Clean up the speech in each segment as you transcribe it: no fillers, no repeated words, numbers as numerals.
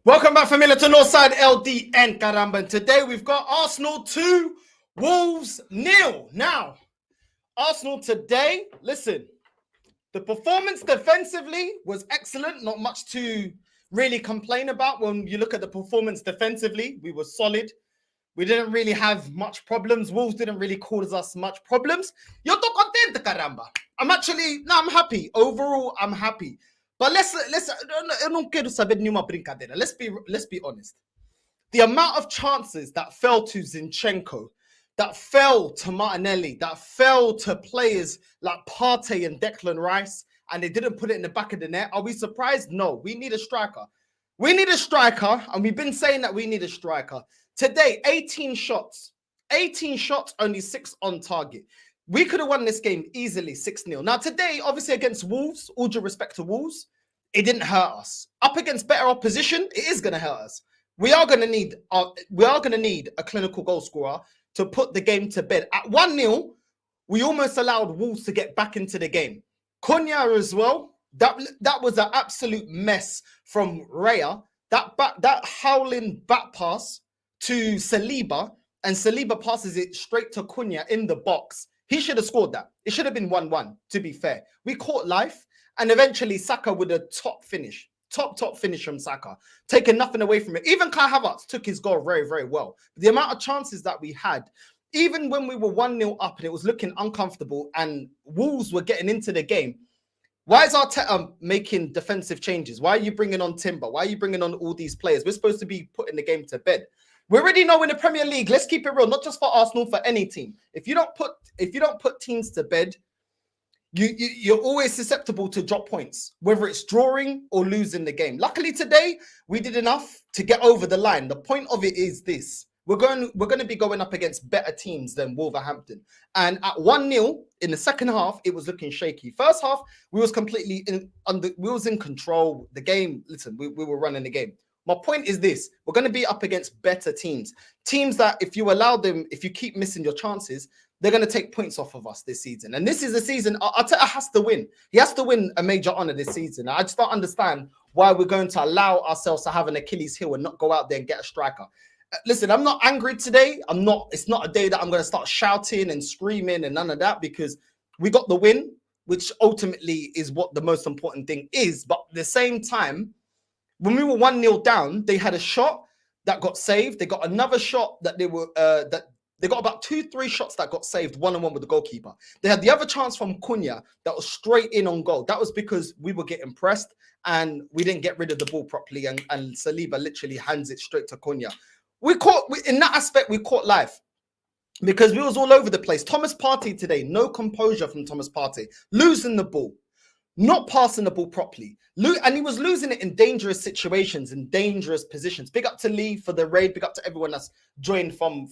Welcome back, familiar, to NorthsideLDN, caramba. And today we've got Arsenal 2, Wolves 0. Now, Arsenal today, listen, the performance defensively was excellent. Not much to really complain about when you look at the performance defensively. We were solid. We didn't really have much problems. Wolves didn't really cause us much problems. Yo tô contente, caramba. I'm happy. Overall, I'm happy. But let's eu não quero saber nenhuma brincadeira. Let's be honest. The amount of chances that fell to Zinchenko, that fell to Martinelli, that fell to players like Partey and Declan Rice, and they didn't put it in the back of the net. Are we surprised? No. We need a striker. We need a striker, and we've been saying that we need a striker. Today, 18 shots, only 6 on target. We could have won this game easily 6-0. Now, today, obviously against Wolves, all due respect to Wolves, it didn't hurt us. Up against better opposition, it is going to hurt us. We are going to need a clinical goal scorer to put the game to bed. At 1-0, we almost allowed Wolves to get back into the game. Cunha as well. That was an absolute mess from Raya. That howling back pass to Saliba, and Saliba passes it straight to Cunha in the box. He should have scored that. It should have been 1-1, to be fair. We caught life, and eventually Saka with a top finish from Saka, taking nothing away from it. Even Kai Havertz took his goal very, very well. The amount of chances that we had, even when we were 1-0 up and it was looking uncomfortable and Wolves were getting into the game, why is Arteta making defensive changes? Why are you bringing on Timber? Why are you bringing on all these players? We're supposed to be putting the game to bed. We already know in the Premier League, let's keep it real, not just for Arsenal, for any team. If you don't put teams to bed, you're always susceptible to drop points, whether it's drawing or losing the game. Luckily today, we did enough to get over the line. The point of it is this. We're going to be going up against better teams than Wolverhampton. And at 1-0 in the second half, it was looking shaky. First half, we was completely in control. The game, listen, we were running the game. My point is this: we're going to be up against better teams. Teams that if you allow them, if you keep missing your chances, they're going to take points off of us this season. And this is the season Arteta has to win. He has to win a major honor this season. I just don't understand why we're going to allow ourselves to have an Achilles heel and not go out there and get a striker. Listen, I'm not angry today. It's not a day that I'm going to start shouting and screaming and none of that, because we got the win, which ultimately is what the most important thing is. But at the same time, when we were 1-0 down, they had a shot that got saved. They got another shot that they got about 2-3 shots that got saved, 1-on-1 with the goalkeeper. They had the other chance from Cunha that was straight in on goal. That was because we were getting pressed and we didn't get rid of the ball properly, and Saliba literally hands it straight to Cunha. In that aspect, we caught life because we was all over the place. Thomas Partey today, no composure from Thomas Partey, losing the ball, not passing the ball properly. And he was losing it in dangerous situations, in dangerous positions. Big up to Lee for the raid. Big up to everyone that's joined from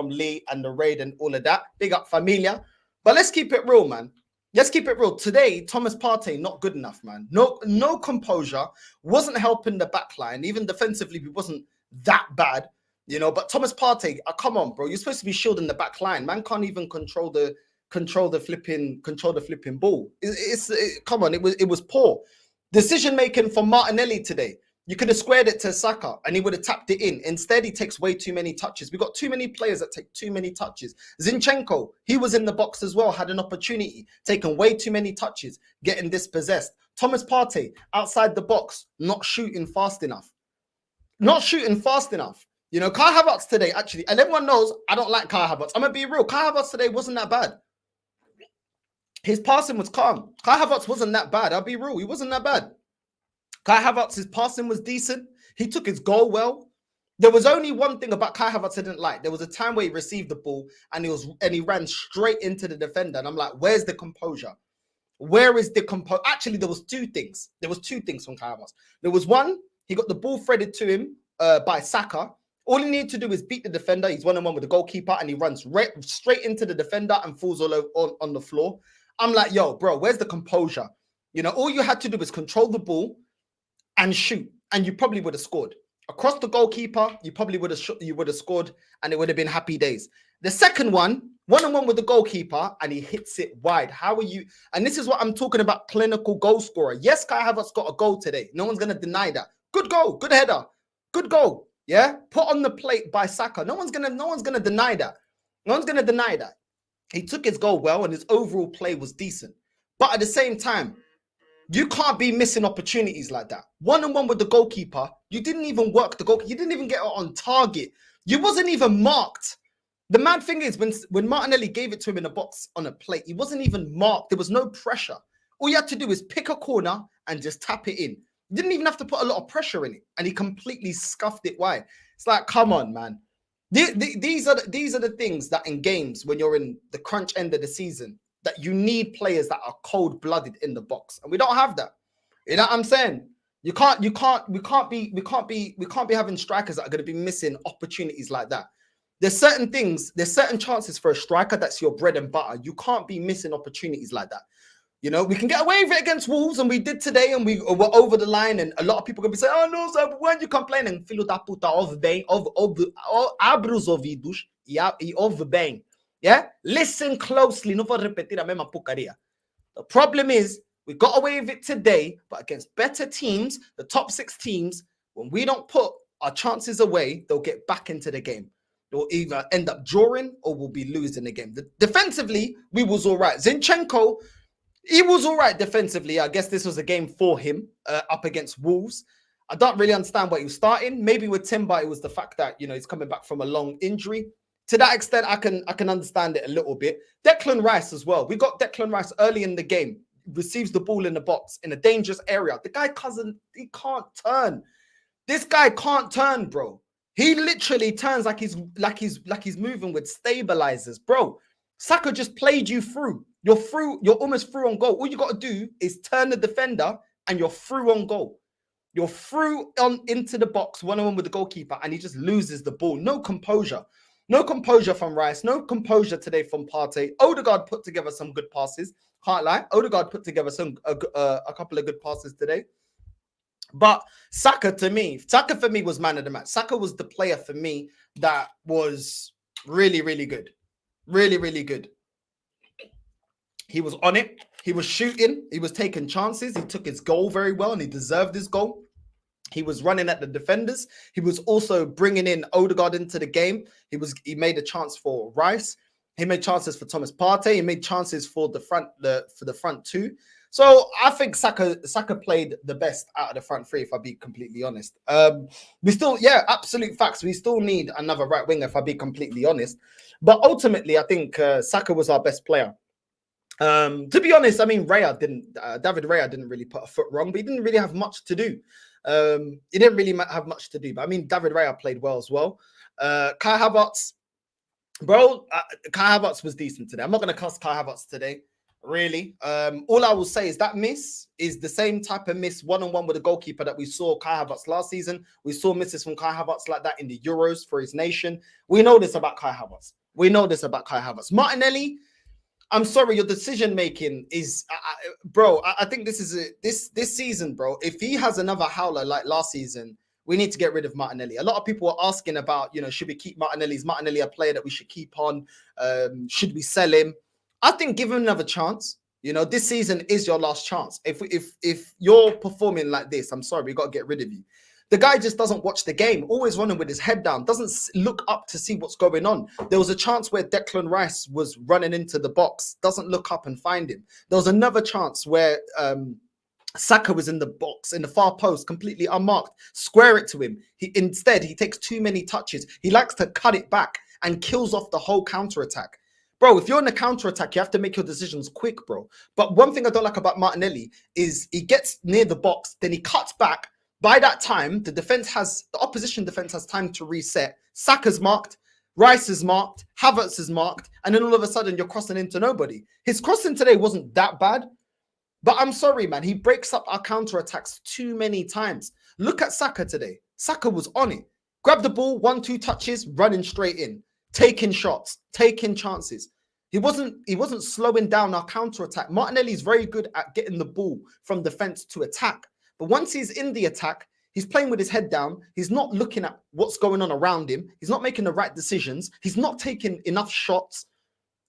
Lee and the raid and all of that. Big up Familia. But let's keep it real, man. Let's keep it real. Today, Thomas Partey, not good enough, man. No composure. Wasn't helping the back line. Even defensively, we wasn't that bad, you know. But Thomas Partey, come on, bro. You're supposed to be shielding the back line. Man can't even control the flipping ball. Come on, it was poor decision making from Martinelli today. You could have squared it to Saka and he would have tapped it in. Instead, he takes way too many touches. We got too many players that take too many touches. Zinchenko, he was in the box as well, had an opportunity, taking way too many touches, getting dispossessed. Thomas Partey, outside the box, not shooting fast enough. You know, Kai Havertz today, actually, and everyone knows I don't like Kai Havertz. I'm going to be real. Kai Havertz today wasn't that bad. His passing was calm. Kai Havertz wasn't that bad. I'll be real. He wasn't that bad. Kai Havertz, his passing was decent. He took his goal well. There was only one thing about Kai Havertz I didn't like. There was a time where he received the ball and he ran straight into the defender. And I'm like, where's the composure? Where is the composure? Actually, there was two things. There was two things from Kai Havertz. There was one, he got the ball threaded to him by Saka. All he needed to do is beat the defender. He's 1-on-1 with the goalkeeper and he runs straight into the defender and falls all over on the floor. I'm like, yo, bro, where's the composure? You know, all you had to do was control the ball and shoot, and you probably would have scored. Across the goalkeeper, you probably would have scored, and it would have been happy days. The second one, 1-on-1 with the goalkeeper, and he hits it wide. How are you? And this is what I'm talking about, clinical goal scorer. Yes, Kai Havertz got a goal today. No one's going to deny that. Good goal, good header. Good goal. Yeah, put on the plate by Saka. No one's gonna deny that. No one's gonna deny that. He took his goal well, and his overall play was decent. But at the same time, you can't be missing opportunities like that. 1-on-1 with the goalkeeper. You didn't even work the goalkeeper. You didn't even get it on target. You wasn't even marked. The mad thing is, when Martinelli gave it to him in a box on a plate, he wasn't even marked. There was no pressure. All you had to do is pick a corner and just tap it in. You didn't even have to put a lot of pressure in it, and he completely scuffed it wide. It's like, come on, man. These are the things that in games, when you're in the crunch end of the season, that you need players that are cold-blooded in the box, and we don't have that. You know what I'm saying? We can't be having strikers that are going to be missing opportunities like that. There's certain chances for a striker that's your bread and butter. You can't be missing opportunities like that. You know, we can get away with it against Wolves, and we did today, and we were over the line, and a lot of people are going to be saying, oh, no, sir, when you complaining? Filho da puta, abra os ouvidos e ouve bem. Yeah? Listen closely. Não vou repetir a mesma porcaria. The problem is, we got away with it today, but against better teams, the top 6 teams, when we don't put our chances away, they'll get back into the game. They'll either end up drawing or we'll be losing the game. Defensively, we was all right. Zinchenko, he was all right defensively. I guess this was a game for him up against Wolves. I don't really understand why he was starting. Maybe with Timber, it was the fact that, you know, he's coming back from a long injury. To that extent, I can understand it a little bit. Declan Rice as well. We got Declan Rice early in the game. Receives the ball in the box in a dangerous area. The guy he can't turn. This guy can't turn, bro. He literally turns like he's moving with stabilizers, bro. Saka just played you through. You're through. You're almost through on goal. All you got to do is turn the defender, and you're through on goal. You're through into the box, 1-on-1 with the goalkeeper, and he just loses the ball. No composure. No composure from Rice. No composure today from Partey. Odegaard put together some good passes. Can't lie. Odegaard put together a couple of good passes today. But Saka for me was man of the match. Saka was the player for me that was really, really good. Really, really good. He was on it. He was shooting. He was taking chances. He took his goal very well, and he deserved his goal. He was running at the defenders. He was also bringing in Odegaard into the game. He made a chance for Rice. He made chances for Thomas Partey. He made chances for the front two. So I think Saka played the best out of the front three, if I be completely honest. We still, absolute facts. We still need another right winger, if I be completely honest. But ultimately, I think Saka was our best player. To be honest, I mean, David Raya didn't really put a foot wrong, but he didn't really have much to do. He didn't really have much to do. But I mean, David Raya played well as well. Kai Havertz, bro, Kai Havertz was decent today. I'm not going to cuss Kai Havertz today, really. All I will say is that miss is the same type of miss 1-on-1 with the goalkeeper that we saw Kai Havertz last season. We saw misses from Kai Havertz like that in the Euros for his nation. We know this about Kai Havertz. Martinelli, I'm sorry, your decision making is, bro. I think this is this season, bro. If he has another howler like last season, we need to get rid of Martinelli. A lot of people are asking about, you know, should we keep Martinelli? Is Martinelli a player that we should keep on? Should we sell him? I think give him another chance. You know, this season is your last chance. If you're performing like this, I'm sorry, we got to get rid of you. The guy just doesn't watch the game, always running with his head down, doesn't look up to see what's going on. There was a chance where Declan Rice was running into the box, doesn't look up and find him. There was another chance where Saka was in the box, in the far post, completely unmarked. Square it to him. Instead, he takes too many touches. He likes to cut it back and kills off the whole counter-attack. Bro, if you're in a counter-attack, you have to make your decisions quick, bro. But one thing I don't like about Martinelli is he gets near the box, then he cuts back. By that time, the opposition defense has time to reset. Saka's marked, Rice is marked, Havertz is marked, and then all of a sudden you're crossing into nobody. His crossing today wasn't that bad, but I'm sorry, man. He breaks up our counterattacks too many times. Look at Saka today. Saka was on it. Grab the ball, 1-2 touches, running straight in, taking shots, taking chances. He wasn't slowing down our counterattack. Martinelli is very good at getting the ball from defense to attack. But once he's in the attack, he's playing with his head down. He's not looking at what's going on around him. He's not making the right decisions. He's not taking enough shots.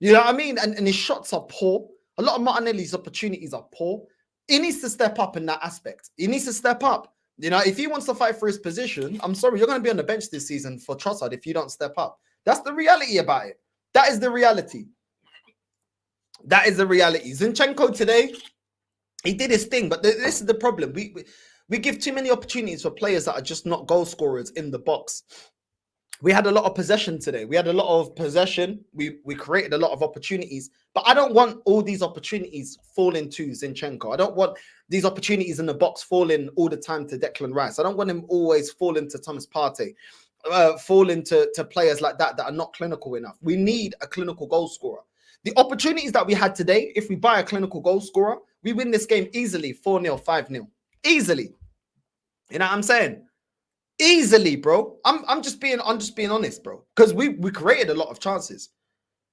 You know what I mean? And his shots are poor. A lot of Martinelli's opportunities are poor. He needs to step up in that aspect. He needs to step up. You know, if he wants to fight for his position, I'm sorry, you're going to be on the bench this season for Trossard if you don't step up. That's the reality about it. That is the reality. That is the reality. Zinchenko today, he did his thing, but this is the problem. We give too many opportunities for players that are just not goal scorers in the box. We had a lot of possession today. We had a lot of possession. We created a lot of opportunities, but I don't want all these opportunities falling to Zinchenko. I don't want these opportunities in the box falling all the time to Declan Rice. I don't want him always falling to Thomas Partey, falling to players like that are not clinical enough. We need a clinical goal scorer. The opportunities that we had today, if we buy a clinical goal scorer, we win this game easily, 4-0, 5-0. Easily. You know what I'm saying? Easily, bro. I'm just being honest, bro. Because we created a lot of chances.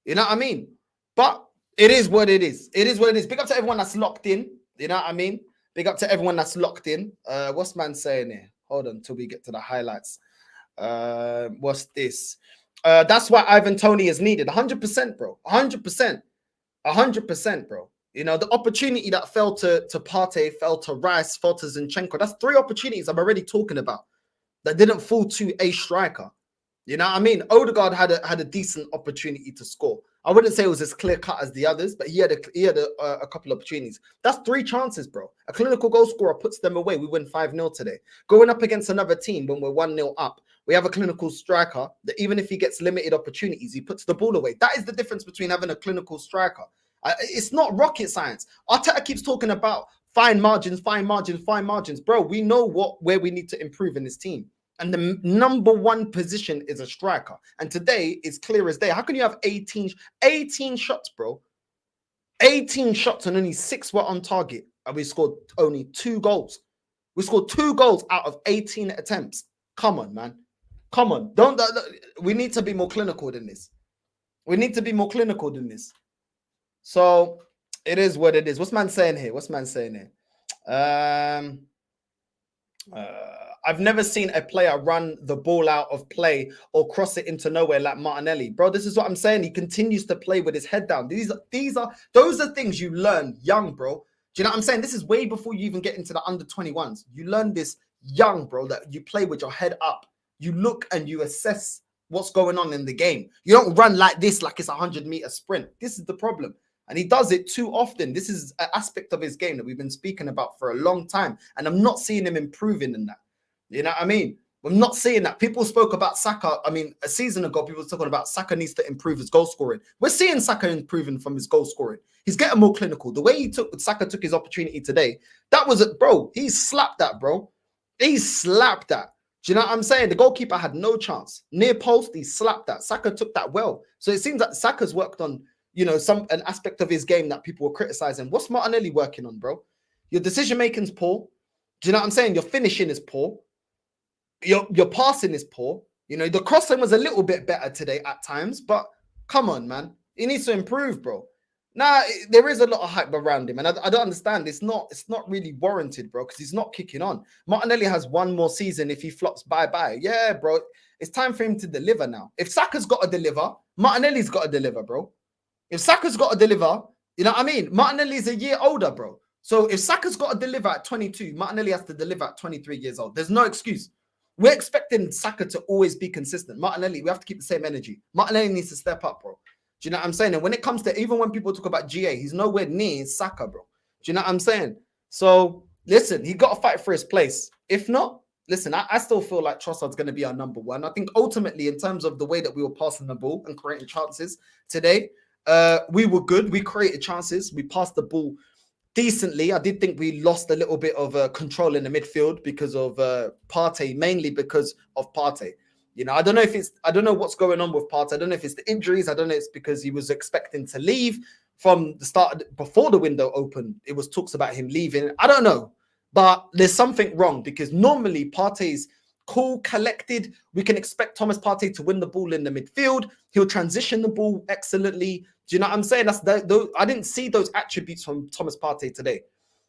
You know what I mean? But it is what it is. It is what it is. Big up to everyone that's locked in. You know what I mean? Big up to everyone that's locked in. What's man saying here? Hold on till we get to the highlights. What's this? That's why Ivan Toney is needed. 100%, bro. 100%. 100%, bro. You know, the opportunity that fell to Partey, fell to Rice, fell to Zinchenko. That's 3 opportunities I'm already talking about that didn't fall to a striker. You know what I mean? Odegaard had a decent opportunity to score. I wouldn't say it was as clear cut as the others, but he had a couple of opportunities. That's 3 chances, bro. A clinical goal scorer puts them away. We win 5-0 today. Going up against another team when we're 1-0 up, we have a clinical striker that even if he gets limited opportunities, he puts the ball away. That is the difference between having a clinical striker. It's not rocket science. Arteta keeps talking about fine margins, fine margins, fine margins. Bro, we know where we need to improve in this team. And the number 1 position is a striker. And today is clear as day. How can you have 18 shots, bro? 18 shots and only 6 were on target. And we scored only 2 goals. We scored 2 goals out of 18 attempts. Come on, man. Come on. We need to be more clinical than this. We need to be more clinical than this. So it is what it is. What's man saying here? What's man saying here? I've never seen a player run the ball out of play or cross it into nowhere like Martinelli. Bro, this is what I'm saying. He continues to play with his head down. Those are things you learn young, bro. Do you know what I'm saying? This is way before you even get into the under 21s. You learn this young, bro, that you play with your head up. You look and you assess what's going on in the game. You don't run like this, like it's a 100-meter sprint. This is the problem. And he does it too often. This is an aspect of his game that we've been speaking about for a long time. And I'm not seeing him improving in that. You know what I mean? I'm not seeing that. People spoke about Saka. I mean, a season ago, people were talking about Saka needs to improve his goal scoring. We're seeing Saka improving from his goal scoring. He's getting more clinical. The way Saka took his opportunity today, that was it, bro. He slapped that, bro. He slapped that. Do you know what I'm saying? The goalkeeper had no chance. Near post, he slapped that. Saka took that well. So it seems like Saka's worked on, you know, an aspect of his game that people were criticizing. What's Martinelli working on, bro? Your decision making's poor. Do you know what I'm saying? Your finishing is poor. Your passing is poor. You know, the crossing was a little bit better today at times, but come on, man. He needs to improve, bro. Nah, there is a lot of hype around him, and I don't understand. It's not really warranted, bro, because he's not kicking on. Martinelli has 1 more season. If he flops, bye-bye. Yeah, bro. It's time for him to deliver now. If Saka's got to deliver, Martinelli's got to deliver, bro. If Saka's got to deliver, you know what I mean? Martinelli's a year older, bro. So if Saka's got to deliver at 22, Martinelli has to deliver at 23 years old. There's no excuse. We're expecting Saka to always be consistent. Martinelli, we have to keep the same energy. Martinelli needs to step up, bro. Do you know what I'm saying? And when it comes to, even when people talk about GA, he's nowhere near Saka, bro. Do you know what I'm saying? So, listen, he got to fight for his place. If not, listen, I still feel like Trossard's going to be our number 1. I think ultimately, in terms of the way that we were passing the ball and creating chances today, we were good. We created chances. We passed the ball decently. I did think we lost a little bit of control in the midfield because of Partey, mainly because of Partey. You know, I don't know what's going on with Partey. I don't know if it's the injuries. I don't know if it's because he was expecting to leave from the start, before the window opened. It was talks about him leaving. I don't know, but there's something wrong because normally Partey's cool, collected. We can expect Thomas Partey to win the ball in the midfield. He'll transition the ball excellently. Do you know what I'm saying? I didn't see those attributes from Thomas Partey today.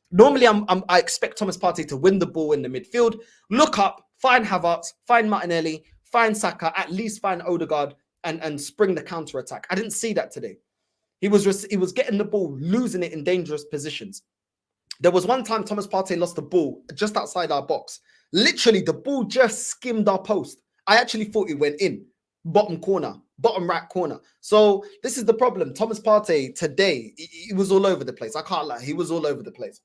Normally, I expect Thomas Partey to win the ball in the midfield, look up, find Havertz, find Martinelli, find Saka, at least find Odegaard, and spring the counter attack. I didn't see that today. He was getting the ball, losing it in dangerous positions. There was one time Thomas Partey lost the ball just outside our box. Literally, the ball just skimmed our post. I actually thought it went in. Bottom corner, bottom right corner. So this is the problem. Thomas Partey today, he was all over the place. I can't lie. He was all over the place.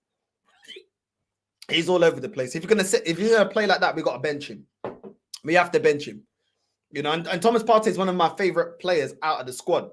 He's all over the place. If you're gonna play like that, we got to bench him. We have to bench him. You know, and Thomas Partey is one of my favorite players out of the squad.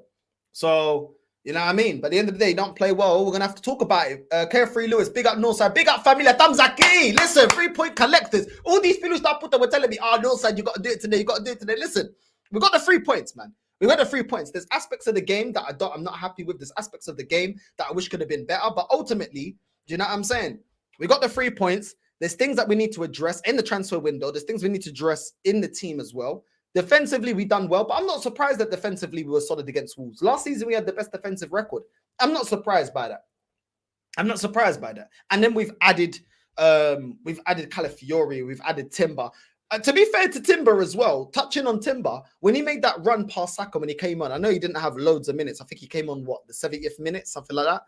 So, you know what I mean? But at the end of the day, don't play well. We're going to have to talk about it. Carefree Lewis, big up Northside, big up Familia Tamzaki. Listen, 3-point collectors. All these people that put them were telling me, Northside, you got to do it today. You got to do it today. Listen, we got the 3 points, man. We got the 3 points. There's aspects of the game that I'm not happy with. There's aspects of the game that I wish could have been better. But ultimately, do you know what I'm saying? We got the 3 points. There's things that we need to address in the transfer window. There's things we need to address in the team as well. Defensively, we done well, but I'm not surprised that defensively we were solid against Wolves. Last season, we had the best defensive record. I'm not surprised by that. I'm not surprised by that. And then we've added Calafiori, we've added Timber. To be fair to Timber as well, touching on Timber, when he made that run past Saka when he came on, I know he didn't have loads of minutes. I think he came on, the 70th minute, something like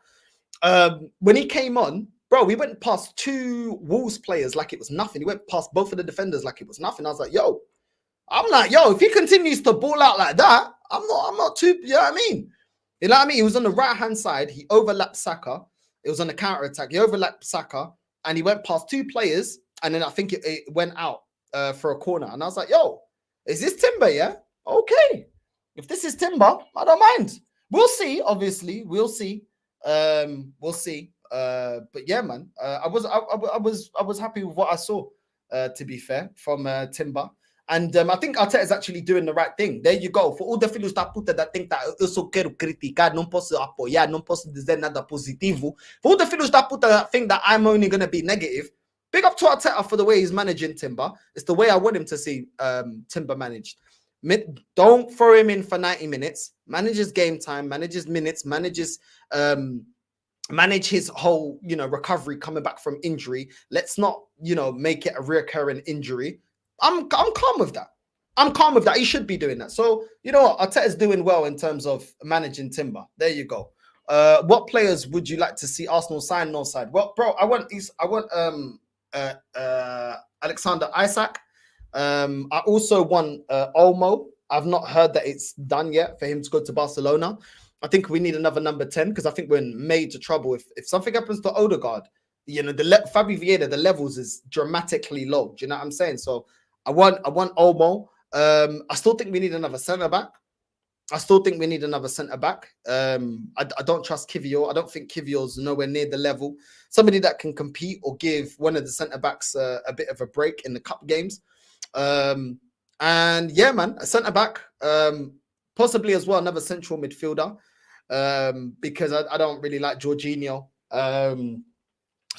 that. When he came on, bro, we went past 2 Wolves players like it was nothing. He went past both of the defenders like it was nothing. I was like, yo, if he continues to ball out like that, I'm not too, you know what I mean? You know what I mean? He was on the right-hand side. He overlapped Saka. It was on the counter-attack. He overlapped Saka, and he went past 2 players, and then I think it went out for a corner. And I was like, yo, is this Timber, yeah? Okay. If this is Timber, I don't mind. We'll see, obviously. We'll see. We'll see. But yeah, man, I was happy with what I saw, to be fair, from Timber. And I think Arteta is actually doing the right thing. There you go. For all the filhos da puta that think that eu só quero criticar, não posso apoiar, não posso dizer nada positivo. For all the filhos da puta that think that I'm only going to be negative, big up to Arteta for the way he's managing Timber. It's the way I want him to see Timber managed. Don't throw him in for 90 minutes. Manages game time, manages minutes, manage his whole, recovery coming back from injury. Let's not, make it a reoccurring injury. I'm calm with that. I'm calm with that. He should be doing that. So, you know what? Arteta's doing well in terms of managing Timber. There you go. What players would you like to see Arsenal sign Northside? Well, bro, I want Alexander Isak. I also want Olmo. I've not heard that it's done yet for him to go to Barcelona. I think we need another number 10 because I think we're in major trouble. If something happens to Odegaard, Fabi Vieira, the levels is dramatically low. Do you know what I'm saying? So I want Olmo. I still think we need another centre back. I don't trust Kivior. I don't think Kivior's nowhere near the level. Somebody that can compete or give one of the centre backs a bit of a break in the cup games. And yeah, man, a centre back. Possibly as well another central midfielder. Because I don't really like Jorginho.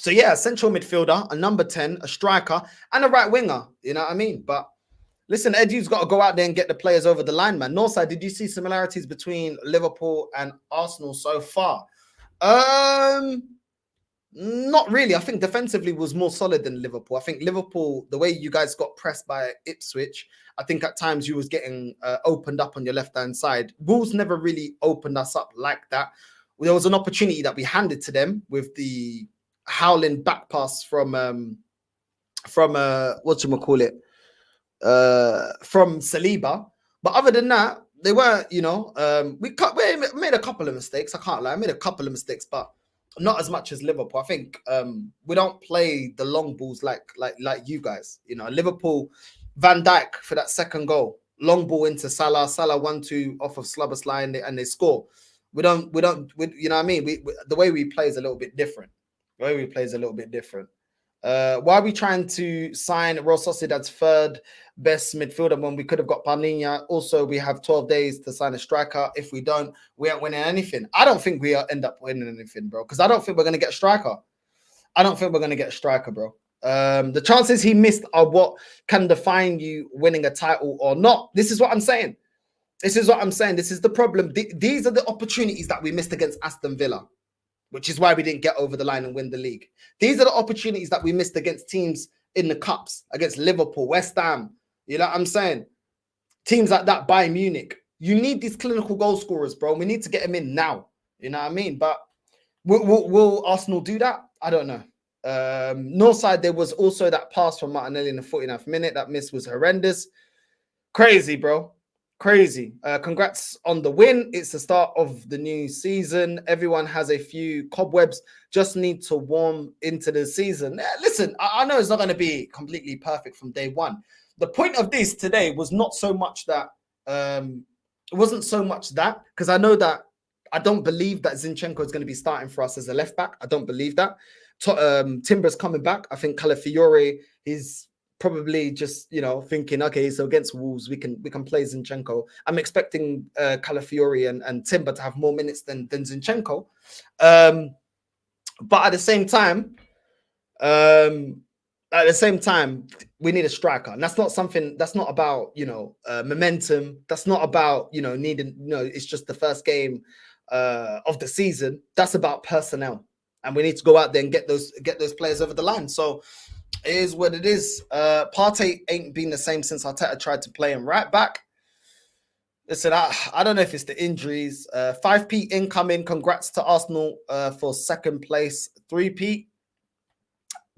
So yeah, a central midfielder, a number 10, a striker, and a right winger. You know what I mean? But listen, Eddie's got to go out there and get the players over the line, man. Northside, did you see similarities between Liverpool and Arsenal so far? Not really. I think defensively was more solid than Liverpool. I think Liverpool, the way you guys got pressed by Ipswich, I think at times you was getting opened up on your left-hand side. Wolves never really opened us up like that. There was an opportunity that we handed to them with the howling back pass from Saliba. But other than that, they were, we made a couple of mistakes. I can't lie, I made a couple of mistakes, but not as much as Liverpool. I think we don't play the long balls like you guys. Liverpool, Van Dijk for that second goal, long ball into Salah 1-2 off of Slubber's line, and they score. We don't, you know what I mean? The way we play is a little bit different. Why are we trying to sign Real Sociedad's third best midfielder when we could have got Palhinha? Also, we have 12 days to sign a striker. If we don't, we aren't winning anything. I don't think we end up winning anything, bro, because I don't think we're going to get a striker. Bro. The chances he missed are what can define you winning a title or not. This is what I'm saying. This is the problem. These are the opportunities that we missed against Aston Villa, which is why we didn't get over the line and win the league. These are the opportunities that we missed against teams in the cups, against Liverpool, West Ham. You know what I'm saying? Teams like that, Bayern Munich. You need these clinical goal scorers, bro. We need to get them in now. You know what I mean? But Will Arsenal do that? I don't know. Northside, there was also that pass from Martinelli in the 49th minute. That miss was horrendous. Crazy, bro. Crazy. Congrats on the win. It's the start of the new season. Everyone has a few cobwebs. Just need to warm into the season. Listen, I know it's not going to be completely perfect from day one. The point of this today was not so much that it wasn't so much that, because I know that I don't believe that Zinchenko is going to be starting for us as a left back. I don't believe that. Timber's coming back. I think Calafiore, he's probably just, you know, thinking, okay, so against Wolves we can play Zinchenko. I'm expecting Calafiore and Timber to have more minutes than Zinchenko. But at the same time, we need a striker, and that's not something. That's not about, you know, momentum. That's not about, you know, needing. No, it's just the first game of the season. That's about personnel, and we need to go out there and get those players over the line. So it is what it is. Partey ain't been the same since Arteta tried to play him right back. Listen, I don't know if it's the injuries. 5p incoming. Congrats to Arsenal for second place. 3p.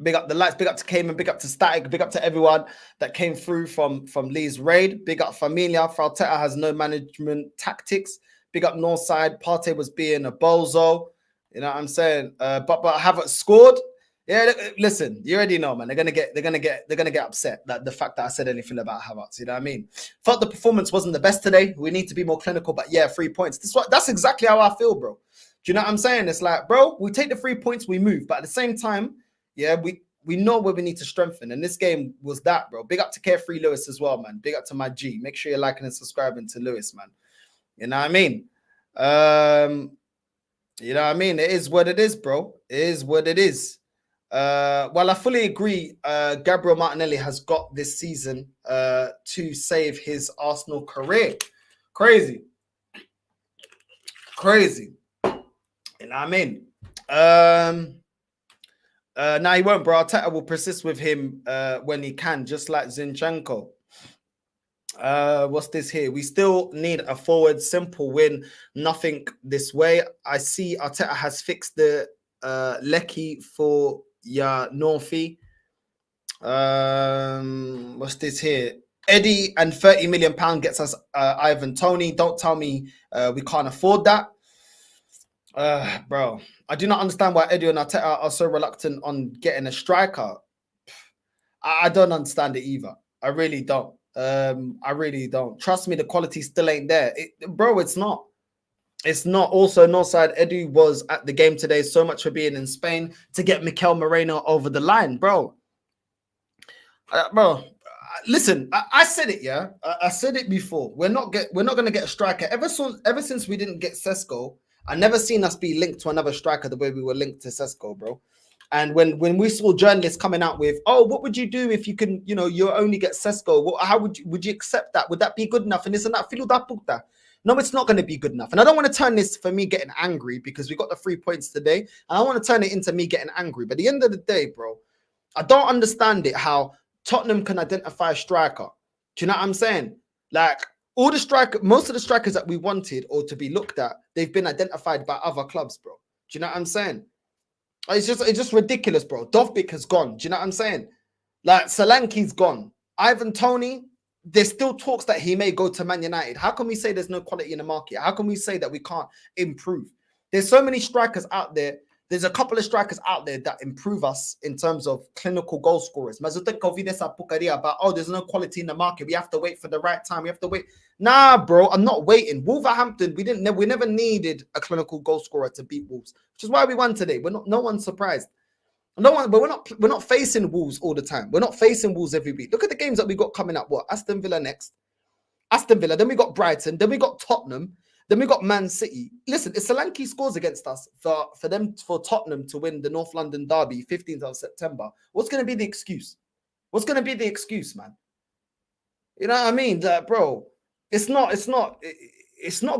Big up the lights, big up to Cayman, big up to Static, big up to everyone that came through from Lee's raid. Big up Familia. Arteta has no management tactics. Big up Northside. Partey was being a bozo. You know what I'm saying? But Havertz scored. Yeah, listen, you already know, man. They're gonna get upset that the fact that I said anything about Havertz. You know what I mean? Felt the performance wasn't the best today. We need to be more clinical, but yeah, 3 points. That's exactly how I feel, bro. Do you know what I'm saying? It's like, bro, we take the 3 points, we move, but at the same time, yeah, we know where we need to strengthen, and this game was that, bro. Big up to Carefree Lewis as well, man. Big up to my G. Make sure you're liking and subscribing to Lewis, man. You know what I mean? You know what I mean? It is what it is, bro. It is what it is. Well, I fully agree. Gabriel Martinelli has got this season to save his Arsenal career. Crazy. You know what I mean? Now he won't, bro. Arteta will persist with him when he can, just like Zinchenko. What's this here? We still need a forward. Simple win. Nothing this way. I see Arteta has fixed the Lecky for Northy. What's this here? Eddie and £30 million gets us Ivan Toney. Don't tell me we can't afford that. Bro, I do not understand why Eddie and Arteta are so reluctant on getting a striker. I don't understand it either. I really don't. Trust me, the quality still ain't there. Bro, it's not. It's not. Also, Northside, Eddie was at the game today. So much for being in Spain to get Mikel Moreno over the line, bro. Listen, I said it, yeah. I said it before. We're not going to get a striker. Ever since we didn't get Sesko, I never seen us be linked to another striker the way we were linked to Sesko, bro. And when we saw journalists coming out with, oh, what would you do if you can, you know, you only get Sesko? How would you accept that? Would that be good enough? And this and that. No, it's not going to be good enough. And I don't want to turn this for me getting angry because we got the 3 points today. And I want to turn it into me getting angry. But at the end of the day, bro, I don't understand it how Tottenham can identify a striker. Do you know what I'm saying? Like, most of the strikers that we wanted or to be looked at, they've been identified by other clubs, bro. Do you know what I'm saying? It's just ridiculous, bro. Dovbyk has gone. Do you know what I'm saying? Like, Solanke's gone. Ivan Toney, there's still talks that he may go to Man United. How can we say there's no quality in the market? How can we say that we can't improve? There's so many strikers out there. There's a couple of strikers out there that improve us in terms of clinical goal scorers. About, oh, there's no quality in the market. We have to wait for the right time. We have to wait. Nah, bro, I'm not waiting. Wolverhampton, we never needed a clinical goal scorer to beat Wolves, which is why we won today. No one's surprised. But we're not facing Wolves all the time. We're not facing Wolves every week. Look at the games that we got coming up. What? Aston Villa next. Then we got Brighton. Then we got Tottenham. Then we got Man City. Listen, if Solanke scores against us for Tottenham to win the North London derby, 15th of September, what's going to be the excuse? What's going to be the excuse, man? You know what I mean, bro? It's not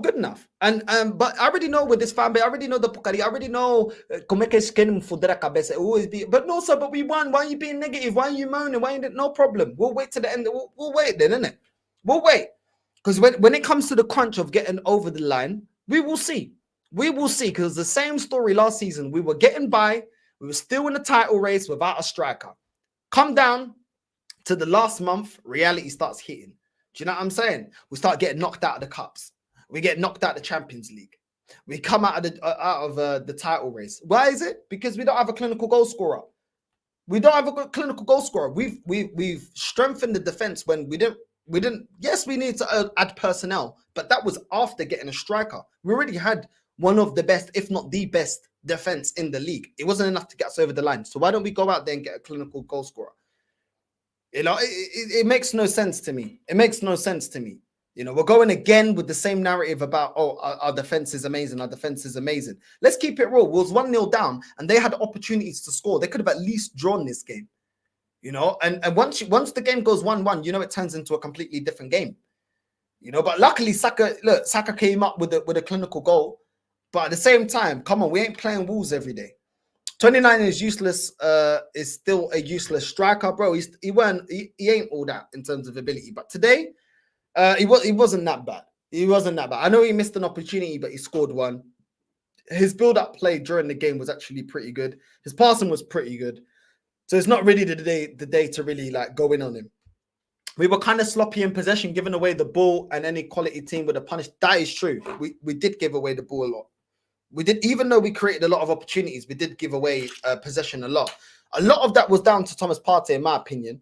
good enough. And but I already know with this fan base, I already know the Pukari, I already know always be. But no, sir, but we won. Why are you being negative? Why are you moaning? Why ain't no problem? We'll wait to the end. We'll wait then, innit? We'll wait. Because when it comes to the crunch of getting over the line, we will see. We will see, because the same story last season. We were getting by. We were still in the title race without a striker. Come down to the last month, reality starts hitting. Do you know what I'm saying? We start getting knocked out of the cups. We get knocked out of the Champions League. We come out of the title race. Why is it? Because we don't have a clinical goal scorer. We don't have a good clinical goal scorer. We've strengthened the defense when we didn't. Yes, we need to add personnel, but that was after getting a striker. We already had one of the best, if not the best, defense in the league. It wasn't enough to get us over the line. So why don't we go out there and get a clinical goal scorer? You know, it makes no sense to me. It makes no sense to me. You know, we're going again with the same narrative about, oh, our defense is amazing. Our defense is amazing. Let's keep it real. We was 1-0 down and they had opportunities to score. They could have at least drawn this game. You know, and once the game goes 1-1, you know, it turns into a completely different game. You know, but luckily Saka came up with a clinical goal. But at the same time, come on, we ain't playing Wolves every day. 29 is useless, is still a useless striker, bro. He ain't all that in terms of ability. But today, he wasn't that bad. He wasn't that bad. I know he missed an opportunity, but he scored one. His build-up play during the game was actually pretty good. His passing was pretty good. So it's not really the day to really like go in on him. We were kind of sloppy in possession, giving away the ball, and any quality team would have punished. That is true. We did give away the ball a lot. We did, even though we created a lot of opportunities, we did give away possession a lot. A lot of that was down to Thomas Partey, in my opinion.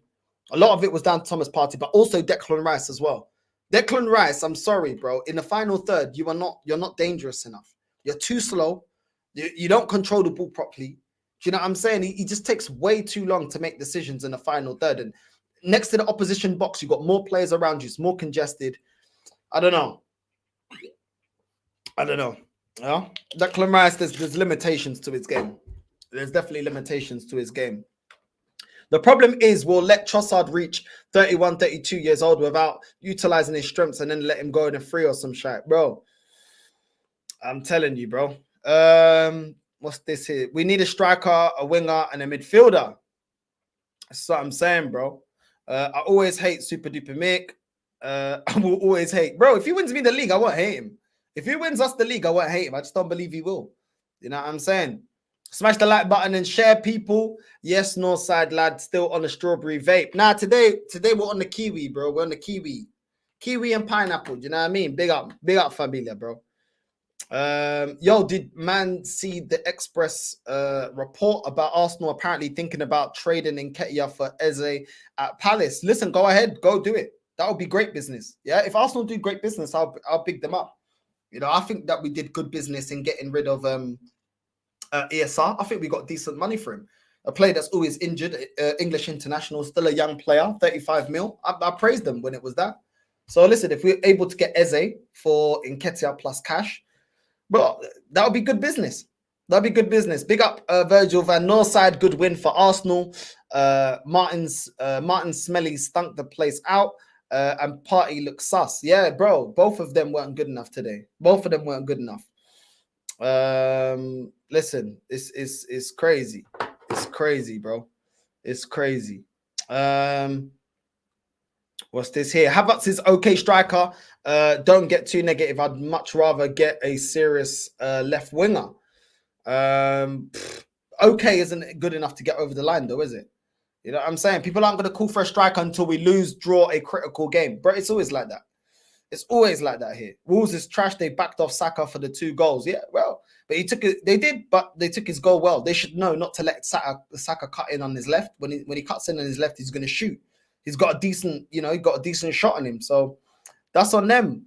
A lot of it was down to Thomas Partey, but also Declan Rice as well. Declan Rice, I'm sorry, bro. In the final third, you're not dangerous enough. You're too slow. You don't control the ball properly. Do you know what I'm saying? He just takes way too long to make decisions in the final third. And next to the opposition box, you've got more players around you. It's more congested. I don't know. Yeah, Declan Rice, there's limitations to his game. There's definitely limitations to his game. The problem is we'll let Trossard reach 31, 32 years old without utilizing his strengths and then let him go in a free or some shit. Bro, I'm telling you, bro. What's this here? We need a striker, a winger, and a midfielder. That's what I'm saying, bro. I always hate Super Duper Mick. I will always hate. Bro, if he wins me the league, I won't hate him. If he wins us the league, I won't hate him. I just don't believe he will. You know what I'm saying? Smash the like button and share, people. Yes, Northside lad, still on the strawberry vape. Nah, today we're on the kiwi, bro. We're on the kiwi. Kiwi and pineapple. Do you know what I mean? Big up familia, bro. Yo, did man see the Express report about Arsenal apparently thinking about trading Nketiah for Eze at Palace? Listen, go ahead, go do it. That would be great business. Yeah, if Arsenal do great business, I'll pick them up. You know, I think that we did good business in getting rid of ESR. I think we got decent money for him. A player that's always injured, English international, still a young player, 35 mil. I praised them when it was that. So listen, if we're able to get Eze for Nketiah plus cash, bro, that would be good business. That'd be good business. Big up Virgil Van Northside. Good win for Arsenal. Martin Smelly stunk the place out. And Partey looks sus. Yeah, bro. Both of them weren't good enough today. Both of them weren't good enough. Listen, it's crazy. It's crazy, bro. It's crazy. What's this here? Havertz is okay striker. Don't get too negative. I'd much rather get a serious left winger. Okay isn't good enough to get over the line, though, is it? You know what I'm saying? People aren't going to call for a striker until we draw a critical game. Bro, it's always like that. It's always like that here. Wolves is trash. They backed off Saka for the 2 goals. Yeah, well, but he took it. They did, but they took his goal well. They should know not to let Saka cut in on his left. When he cuts in on his left, he's going to shoot. He's got a decent, he got a decent shot on him. So that's on them.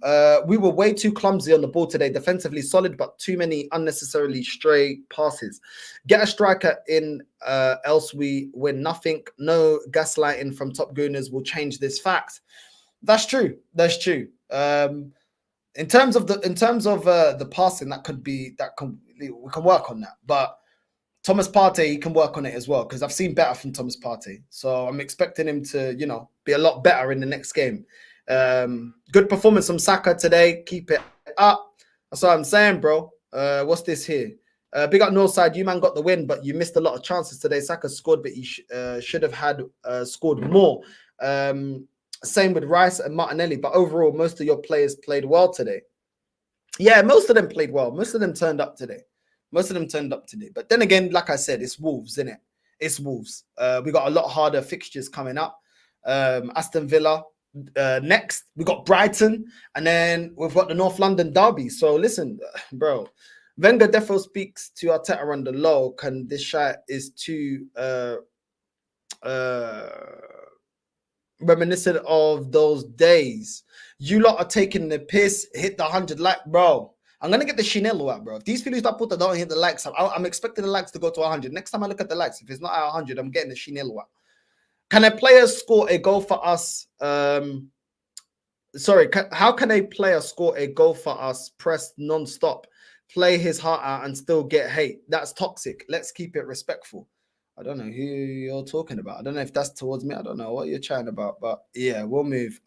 We were way too clumsy on the ball today. Defensively solid, but too many unnecessarily stray passes. Get a striker in, else we win nothing. No gaslighting from top gooners will change this fact. That's true. That's true. In terms of the passing, we can work on that. But Thomas Partey, he can work on it as well, because I've seen better from Thomas Partey. So I'm expecting him to, be a lot better in the next game. Good performance from Saka today. Keep it up. That's what I'm saying, bro. What's this here? Big up Northside. You man got the win, but you missed a lot of chances today. Saka scored, but he should have had scored more. Same with Rice and Martinelli. But overall, most of your players played well today. Yeah, most of them played well. Most of them turned up today. Most of them turned up today. But then again, like I said, it's Wolves, isn't it? It's Wolves. We got a lot harder fixtures coming up. Aston Villa next. We got Brighton, and then we've got the North London derby. So listen, bro. Wenger defo speaks to Arteta on the low. Can this shot is too reminiscent of those days. You lot are taking the piss. Hit the 100 like, bro. I'm gonna get the Chinelo out, bro. If these feelings that put the don't hit the likes, I'm expecting the likes to go to 100. Next time I look at the likes, if it's not at 100, I'm getting the Chinelo out. Can a player score a goal for us? How can a player score a goal for us? Press non-stop, play his heart out, and still get hate? That's toxic. Let's keep it respectful. I don't know who you're talking about. I don't know if that's towards me. I don't know what you're chatting about, but yeah, we'll move.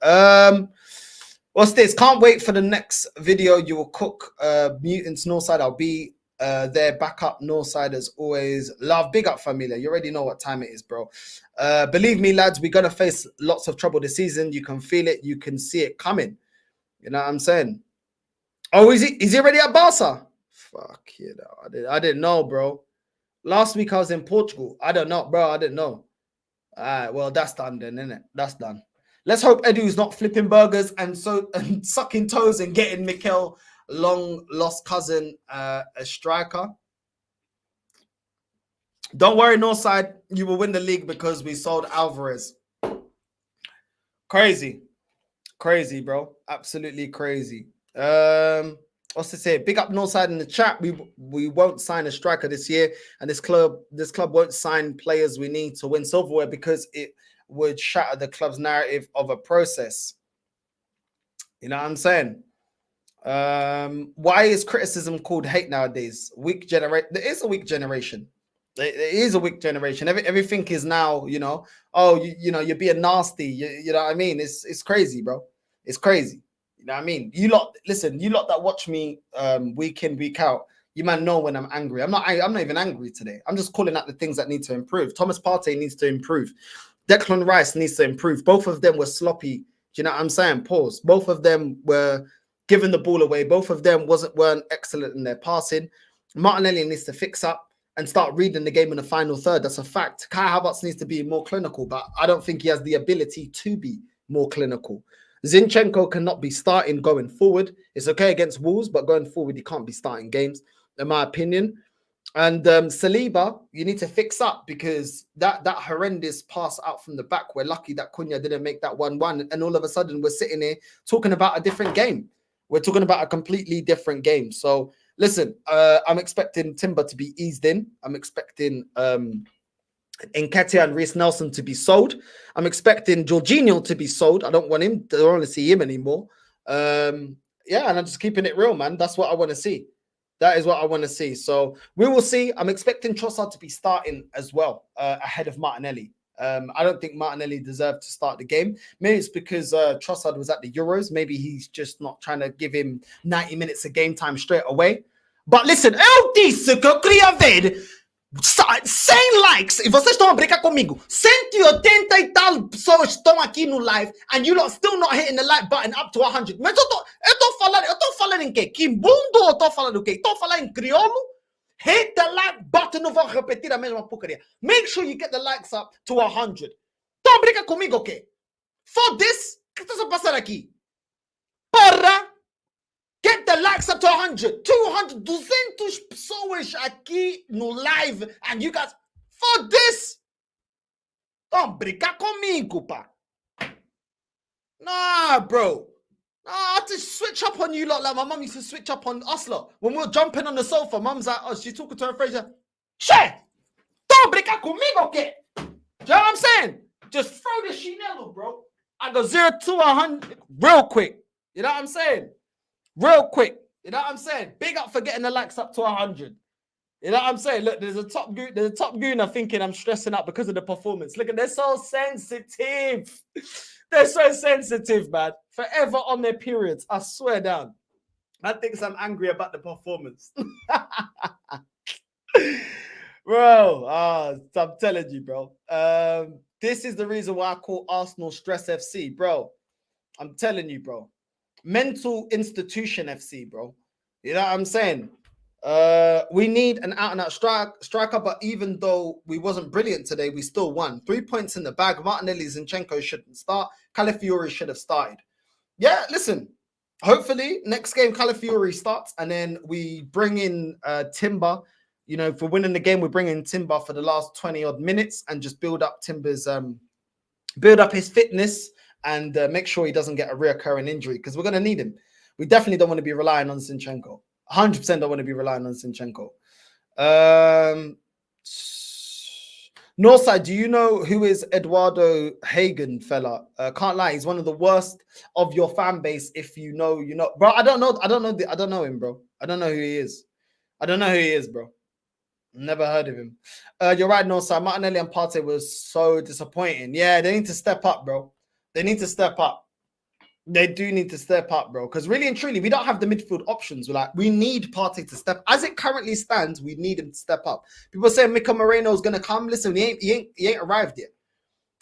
What's this? Can't wait for the next video. You will cook Mutants Northside. I'll be there, back up Northside as always. Love, big up familia. You already know what time it is, bro. Believe me, lads, we're gonna face lots of trouble this season. You can feel it, you can see it coming. You know what I'm saying? Oh, is he already at Barca? Fuck you know. I didn't know, bro. Last week I was in Portugal. I don't know, bro. I didn't know. All right, well, that's done then, isn't it? That's done. Let's hope Edu's not flipping burgers and sucking toes and getting Mikel long lost cousin a striker. Don't worry, Northside, you will win the league because we sold Alvarez. Crazy, bro. Absolutely crazy. What's to say? Big up Northside in the chat. We won't sign a striker this year, and this club won't sign players we need to win silverware because it would shatter the club's narrative of a process. You know what I'm saying? Why is criticism called hate nowadays? Weak generation. There is a weak generation. There is a weak generation. Everything is now, you know. Oh, you know, you're being nasty. You know what I mean? It's crazy, bro. It's crazy. You know what I mean? You lot, listen. You lot that watch me week in, week out. You man know when I'm angry. I'm not even angry today. I'm just calling out the things that need to improve. Thomas Partey needs to improve. Declan Rice needs to improve. Both of them were sloppy. Do you know what I'm saying? Pause. Both of them were giving the ball away. Both of them weren't excellent in their passing. Martinelli needs to fix up and start reading the game in the final third. That's a fact. Kai Havertz needs to be more clinical, but I don't think he has the ability to be more clinical. Zinchenko cannot be starting going forward. It's okay against Wolves, but going forward, he can't be starting games, in my opinion. And Saliba, you need to fix up because that horrendous pass out from the back, we're lucky that Cunha didn't make that 1-1. And all of a sudden, we're sitting here talking about a different game. We're talking about a completely different game. So, listen, I'm expecting Timber to be eased in. I'm expecting Nketiah and Reece Nelson to be sold. I'm expecting Jorginho to be sold. I don't want him. I don't want to see him anymore. Yeah, and I'm just keeping it real, man. That's what I want to see. That is what I want to see. So we will see. I'm expecting Trossard to be starting as well ahead of Martinelli. I don't think Martinelli deserved to start the game. Maybe it's because Trossard was at the Euros. Maybe he's just not trying to give him 90 minutes of game time straight away. But listen, eu disse que eu queria ver 100 likes. E vocês estão a brincar comigo. 180 e tal pessoas estão aqui no live and you lot still not hitting the like button up to 100. Mas eu tô falando em quê? Kimbundo ou tô falando o quê? Tô falando em crioulo? Hit the like button, não vou repetir a mesma porcaria. Make sure you get the likes up to 100. Estão a brincar comigo o quê? For this, o que está a passar aqui? Porra! Get the likes up to 100, 200, 200 pessoas aqui no live. And you guys, for this, don't brincar comigo, pá. Nah, bro. Nah, I have to switch up on you lot like my mum used to switch up on us lot. When we were jumping on the sofa, mum's like, oh, she's talking to her friends. Shit! Don't brincar comigo, okay? Do you know what I'm saying? Just throw the Chinelo, bro. I go 0 to 100 real quick. You know what I'm saying? Real quick. You know what I'm saying? Big up for getting the likes up to 100. You know what I'm saying? Look, there's a top gooner thinking I'm stressing out because of the performance. Look at, they're so sensitive. They're so sensitive, man. Forever on their periods. I swear down. I think I'm angry about the performance. Bro, I'm telling you, bro. This is the reason why I call Arsenal Stress FC, bro. I'm telling you, bro. Mental institution FC, bro. You know what I'm saying? We need an out-and-out striker, but even though we wasn't brilliant today, we still won. 3 points in the bag. Martinelli, Zinchenko shouldn't start. Calafiori should have started. Yeah, listen. Hopefully, next game Calafiori starts, and then we bring in Timber. You know, for winning the game, we bring in Timber for the last 20 odd minutes and just build up Timber's build up his fitness and make sure he doesn't get a reoccurring injury because we're going to need him. We definitely don't want to be relying on Zinchenko. 100% don't want to be relying on Zinchenko. Northside, do you know who is Eduardo Hagen, fella? Can't lie, he's one of the worst of your fan base. If you know, you know, bro. I don't know him, bro. I don't know who he is. Bro. Never heard of him. You're right, Northside. Martinelli and Partey was so disappointing. Yeah, they need to step up, bro. They need to step up. They do need to step up, bro. Because really and truly, we don't have the midfield options. We need Partey to step. As it currently stands, we need him to step up. People say Mika Moreno is gonna come. Listen, he ain't arrived yet.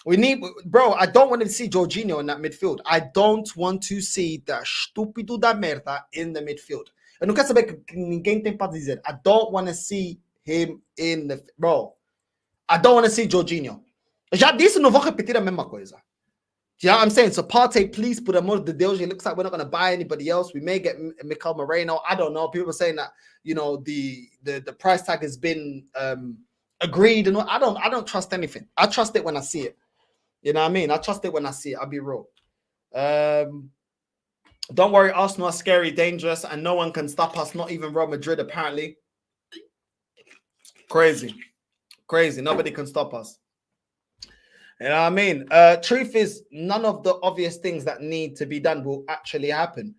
We need, bro. I don't want to see Jorginho in that midfield. I don't want to see that estúpido da merda in the midfield. Eu não quero saber que ninguém tem para dizer. I don't want to see him in the, bro. I don't want to see Jorginho. Já disse, não vou repetir a mesma coisa. Do you know what I'm saying? So Partey, please put him on the deals. It looks like we're not going to buy anybody else. We may get Mikael Moreno. I don't know. People are saying that, you know, the price tag has been agreed, and I don't trust anything. I trust it when I see it. You know what I mean? I trust it when I see it. I'll be real. Don't worry, Arsenal are scary, dangerous, and no one can stop us. Not even Real Madrid, apparently. Crazy. Nobody can stop us. You know what I mean? Truth is, none of the obvious things that need to be done will actually happen.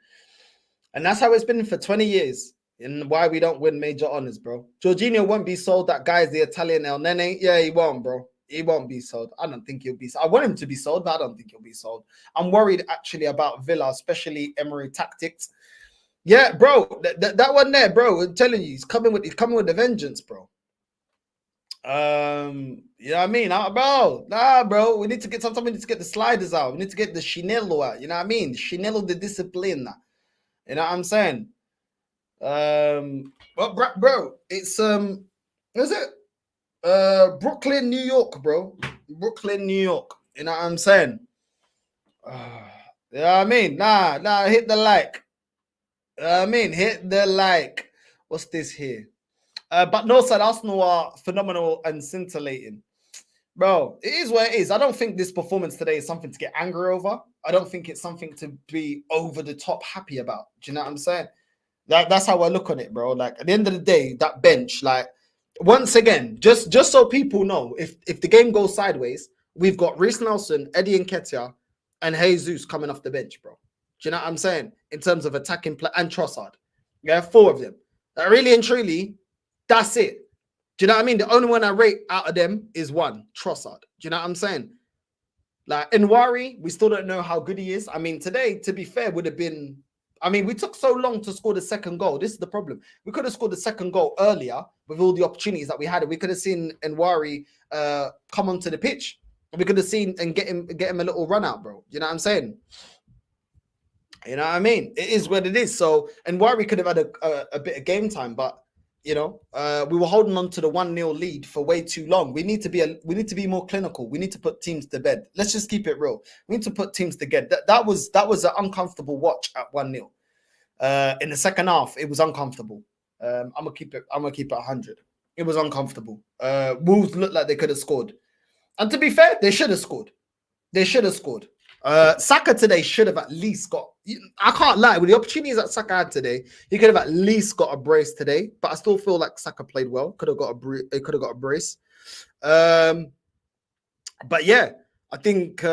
And that's how it's been for 20 years. And why we don't win major honors, bro. Jorginho won't be sold. That guy's the Italian El Nene. Yeah, he won't, bro. He won't be sold. I don't think he'll be sold. I want him to be sold, but I don't think he'll be sold. I'm worried actually about Villa, especially Emery tactics. Yeah, bro. That one there, bro. I'm telling you, he's coming with a vengeance, bro. You know what I mean? Bro. We need to get we need to get the sliders out. We need to get the chinelo out. You know what I mean? The chinelo de disciplina. You know what I'm saying? Well, bro, it's is it Brooklyn, New York, bro? Brooklyn, New York. You know what I'm saying? You know what I mean? Nah, hit the like. Hit the like. What's this here? But no, said Arsenal are phenomenal and scintillating. Bro, it is what it is. I don't think this performance today is something to get angry over. I don't think it's something to be over the top happy about. Do you know what I'm saying? That's how I look on it, bro. Like, at the end of the day, that bench, like, once again, just so people know, if the game goes sideways, we've got Reece Nelson, Eddie Nketiah, and Jesus coming off the bench, bro. Do you know what I'm saying? In terms of attacking play, and Trossard. Yeah, 4 of them. Really and truly, that's it. Do you know what I mean? The only one I rate out of them is one, Trossard. Do you know what I'm saying? Like, Nwari, we still don't know how good he is. I mean, today, to be fair, would have been... I mean, we took so long to score the second goal. This is the problem. We could have scored the second goal earlier with all the opportunities that we had. We could have seen Nwari come onto the pitch. We could have seen and get him a little run out, bro. You know what I'm saying? You know what I mean? It is what it is. So, Nwari could have had a bit of game time, but you know, we were holding on to the 1-0 lead for way too long. We need to be more clinical. We need to put teams to bed. Let's just keep it real. We need to put teams to bed. That was an uncomfortable watch at 1-0. In the second half, it was uncomfortable. I'm gonna keep it 100. It was uncomfortable. Wolves looked like they could have scored, and to be fair, they should have scored. Saka today should have at least got... I can't lie, with the opportunities that Saka had today, he could have at least got a brace today. But I still feel like Saka played well. Could have got a brace. But yeah, I think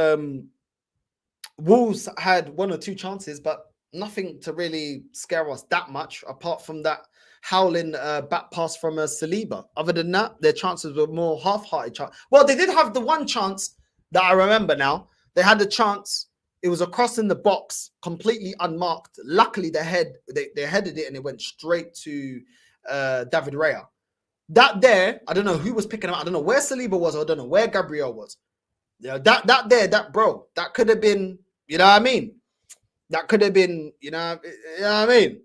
Wolves had 1 or 2 chances, but nothing to really scare us that much, apart from that howling back pass from Saliba. Other than that, their chances were more half-hearted. Well, they did have the one chance that I remember now. They had a chance. It was a cross in the box, completely unmarked. Luckily, they headed it and it went straight to David Raya. That there, I don't know who was picking him up. I don't know where Saliba was. I don't know where Gabriel was. Yeah, that could have been, you know what I mean? That could have been, you know what I mean?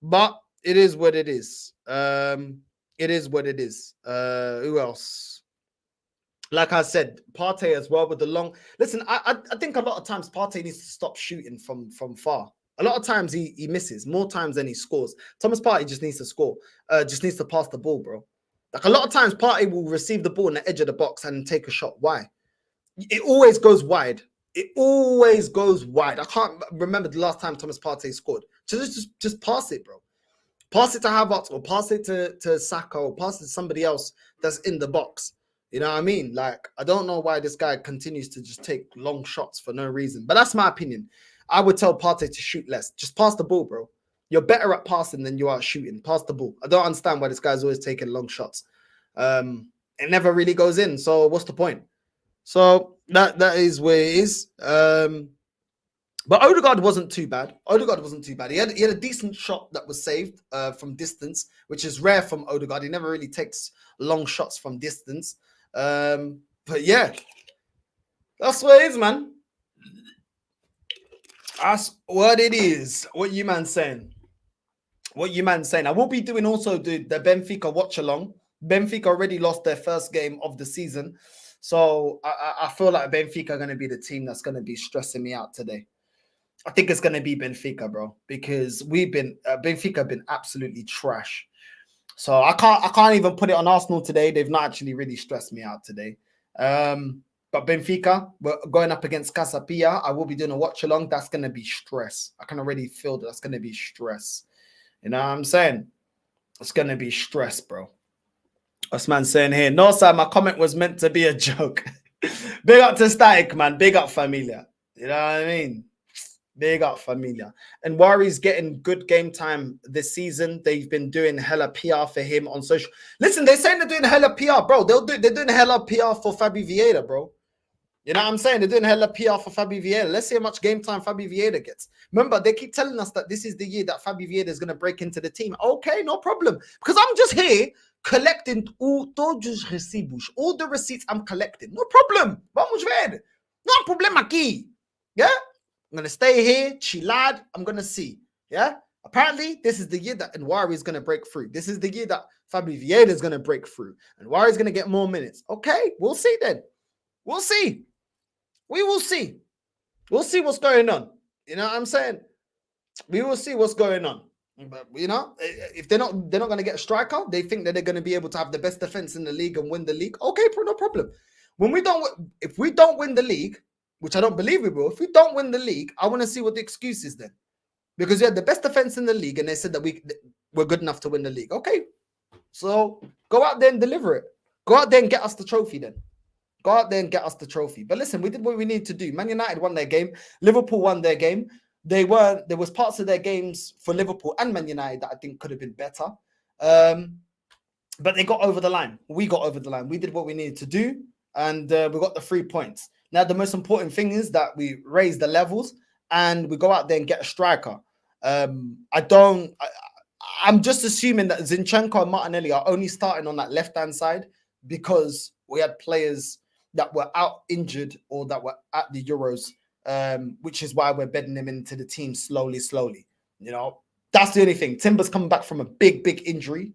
But It is what it is. It is what it is. Who else? Like I said, Partey as well with the long. Listen, I think a lot of times Partey needs to stop shooting from far. A lot of times he misses more times than he scores. Thomas Partey just needs to score. Just needs to pass the ball, bro. Like a lot of times Partey will receive the ball in the edge of the box and take a shot. Why? It always goes wide. It always goes wide. I can't remember the last time Thomas Partey scored. Just pass it, bro. Pass it to Havertz or pass it to Saka or pass it to somebody else that's in the box. You know what I mean? Like, I don't know why this guy continues to just take long shots for no reason. But that's my opinion. I would tell Partey to shoot less. Just pass the ball, bro. You're better at passing than you are shooting. Pass the ball. I don't understand why this guy's always taking long shots. It never really goes in. So what's the point? So that is where it is. But Odegaard wasn't too bad. He had a decent shot that was saved from distance, which is rare from Odegaard. He never really takes long shots from distance. But yeah, that's what it is, man. That's what it is. What you man saying? I will be doing also the Benfica watch along. Benfica already lost their first game of the season. So I feel like Benfica are going to be the team that's going to be stressing me out today. I think it's going to be Benfica, bro, because Benfica have been absolutely trash. So I can't even put it on Arsenal today. They've not actually really stressed me out today. But Benfica, we're going up against Casapia. I will be doing a watch along. That's going to be stress. I can already feel that's going to be stress. You know what I'm saying? It's going to be stress, bro. What's man saying here? No, sir, my comment was meant to be a joke. Big up to Static, man. Big up Familia. You know what I mean? Big up Familia. And Wari's getting good game time this season. They've been doing hella PR for him on social. Listen, they're saying they're doing hella PR, bro. They're doing hella PR for Fabi Vieira, bro. You know what I'm saying? They're doing hella PR for Fabi Vieira. Let's see how much game time Fabi Vieira gets. Remember, they keep telling us that this is the year that Fabi Vieira is going to break into the team. Okay, no problem. Because I'm just here collecting todos os recibos. All the receipts I'm collecting. No problem. Vamos ver. No problem aqui. Yeah? I'm going to stay here, chillad. I'm going to see. Yeah? Apparently, this is the year that Nwari is going to break through. This is the year that Fabi Vieira is going to break through. And Nwari is going to get more minutes. Okay, we'll see then. We'll see. We will see. We'll see what's going on. You know what I'm saying? We will see what's going on. But, you know, if they're not going to get a striker, they think that they're going to be able to have the best defense in the league and win the league. Okay, no problem. If we don't win the league, which I don't believe we will, if we don't win the league, I want to see what the excuse is then. Because we had the best defense in the league and they said that we're good enough to win the league. Okay, so go out there and deliver it. Go out there and get us the trophy then. Go out there and get us the trophy. But listen, we did what we needed to do. Man United won their game. Liverpool won their game. There was parts of their games for Liverpool and Man United that I think could have been better. But they got over the line. We got over the line. We did what we needed to do. And we got the 3 points. Now, the most important thing is that we raise the levels and we go out there and get a striker. I'm just assuming that Zinchenko and Martinelli are only starting on that left-hand side because we had players that were out injured or that were at the Euros, which is why we're bedding them into the team slowly. You know, that's the only thing. Timber's coming back from a big injury.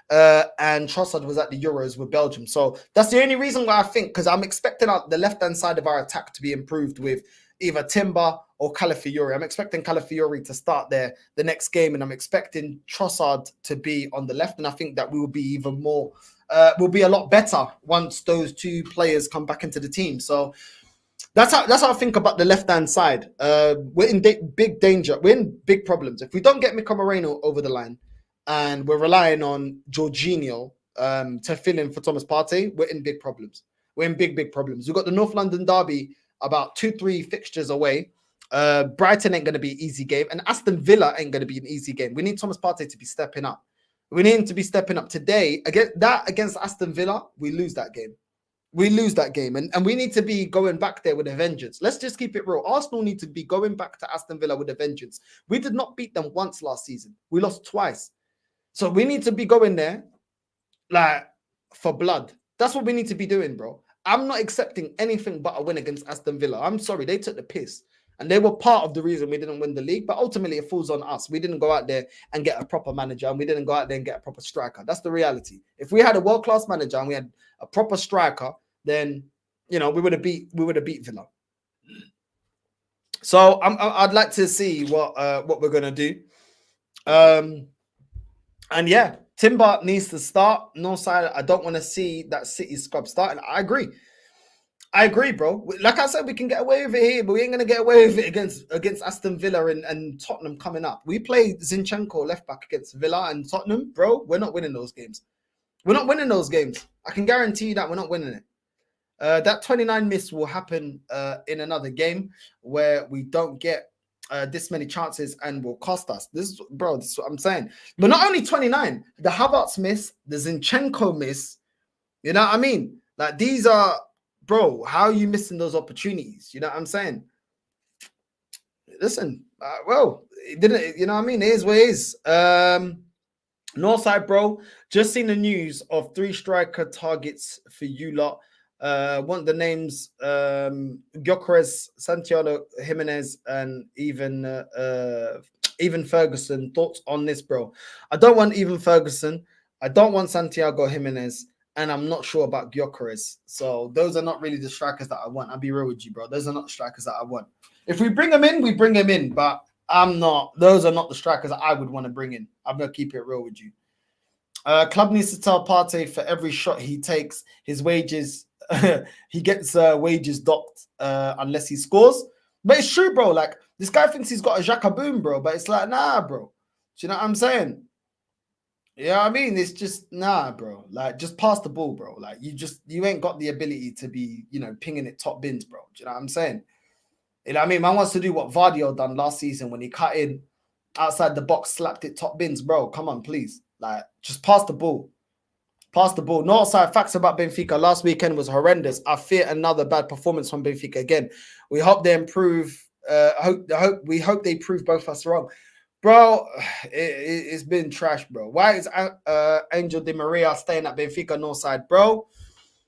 And Trossard was at the Euros with Belgium. So that's the only reason why I think, because I'm expecting the left-hand side of our attack to be improved with either Timber or Calafiori. I'm expecting Calafiori to start there the next game, and I'm expecting Trossard to be on the left. And I think that we will be even more, will be a lot better once those two players come back into the team. So that's how I think about the left-hand side. We're in big danger. We're in big problems. If we don't get Mika Moreno over the line, and we're relying on Jorginho to fill in for Thomas Partey, we're in big problems. We're in big problems. We've got the North London derby about 2-3 fixtures away. Brighton ain't going to be an easy game, and Aston Villa ain't going to be an easy game. We need Thomas Partey to be stepping up. We need him to be stepping up today. Against Aston Villa, we lose that game. And we need to be going back there with a vengeance. Let's just keep it real. Arsenal need to be going back to Aston Villa with a vengeance. We did not beat them once last season. We lost twice. So we need to be going there like for blood. That's what we need to be doing, bro. I'm not accepting anything but a win against Aston Villa. I'm sorry, they took the piss. And they were part of the reason we didn't win the league. But ultimately, it falls on us. We didn't go out there and get a proper manager, and we didn't go out there and get a proper striker. That's the reality. If we had a world-class manager and we had a proper striker, then we would have beat Villa. So I'd like to see what we're gonna do. And yeah, Timber needs to start. Northside, I don't want to see that City scrub starting. I agree, bro. Like I said, we can get away with it here, but we ain't gonna get away with it against Aston Villa and Tottenham coming up. We played Zinchenko left back against Villa and Tottenham, bro. We're not winning those games. We're not winning those games. I can guarantee you that we're not winning it. That 29 miss will happen in another game where we don't get this many chances and will cost us. This is what I'm saying. But not only 29, the Havertz miss, the Zinchenko miss. You know what I mean? Like these are, bro. How are you missing those opportunities? You know what I'm saying? Listen, well, it didn't. You know what I mean? It is what it is. Northside, bro. Just seen the news of 3 striker targets for you lot. Want the names Gyökeres, Santiago Jimenez, and even Ferguson. Thoughts on this, bro? I don't want even Ferguson. I don't want Santiago Jimenez, and I'm not sure about Gyökeres. So those are not really the strikers that I want. I'll be real with you, bro. Those are not the strikers that I want. If we bring them in, we bring them in. But I'm not. Those are not the strikers that I would want to bring in. I'm gonna keep it real with you. Club needs to tell Partey for every shot he takes, his wages. He gets wages docked unless he scores. But it's true, bro. Like this guy thinks he's got a Xhaka boom, bro. But it's like, nah, bro. Do you know what I'm saying? Yeah, I mean, it's just nah, bro. Like, just pass the ball, bro. Like, you ain't got the ability to be, pinging it top bins, bro. Do you know what I'm saying? You know what I mean? Man wants to do what Vardio done last season when he cut in outside the box, slapped it top bins, bro. Come on, please. Like, just pass the ball. Pass the ball. Northside, facts about Benfica last weekend was horrendous. I fear another bad performance from Benfica again. We hope they improve. We hope they prove both us wrong. Bro, it's been trash, bro. Why is Angel Di Maria staying at Benfica Northside, bro?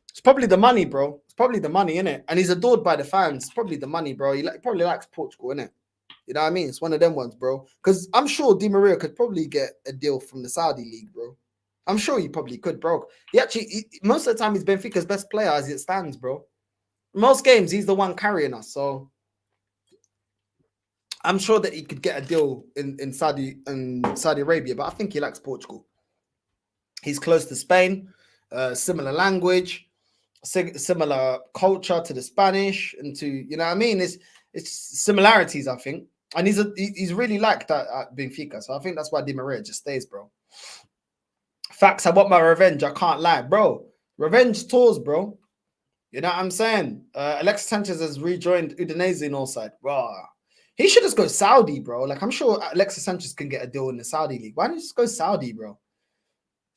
It's probably the money, bro. It's probably the money, innit? And he's adored by the fans. It's probably the money, bro. He probably likes Portugal, innit? You know what I mean? It's one of them ones, bro. Because I'm sure Di Maria could probably get a deal from the Saudi league, bro. I'm sure he probably could, bro. Most of the time, he's Benfica's best player as it stands, bro. Most games, he's the one carrying us. So I'm sure that he could get a deal in Saudi Arabia, but I think he likes Portugal. He's close to Spain, similar language, similar culture to the Spanish, and to, you know what I mean? It's similarities, I think. And he's really liked that at Benfica. So I think that's why Di Maria just stays, bro. Facts, I want my revenge. I can't lie, bro. Revenge tours, bro. You know what I'm saying? Alexis Sanchez has rejoined Udinese Northside. Bro, he should just go Saudi, bro. Like, I'm sure Alexis Sanchez can get a deal in the Saudi league. Why don't you just go Saudi, bro?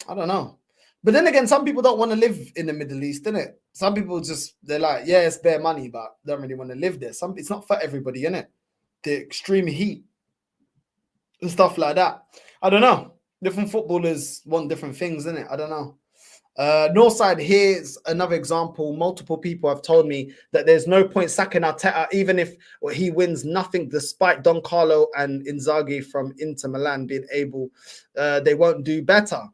I don't know. But then again, some people don't want to live in the Middle East, innit? Some people they're like, yeah, it's bare money, but don't really want to live there. It's not for everybody, innit? The extreme heat and stuff like that. I don't know. Different footballers want different things, innit? I don't know. Northside, here's another example. Multiple people have told me that there's no point sacking Arteta, even if he wins nothing, despite Don Carlo and Inzaghi from Inter Milan being able, they won't do better.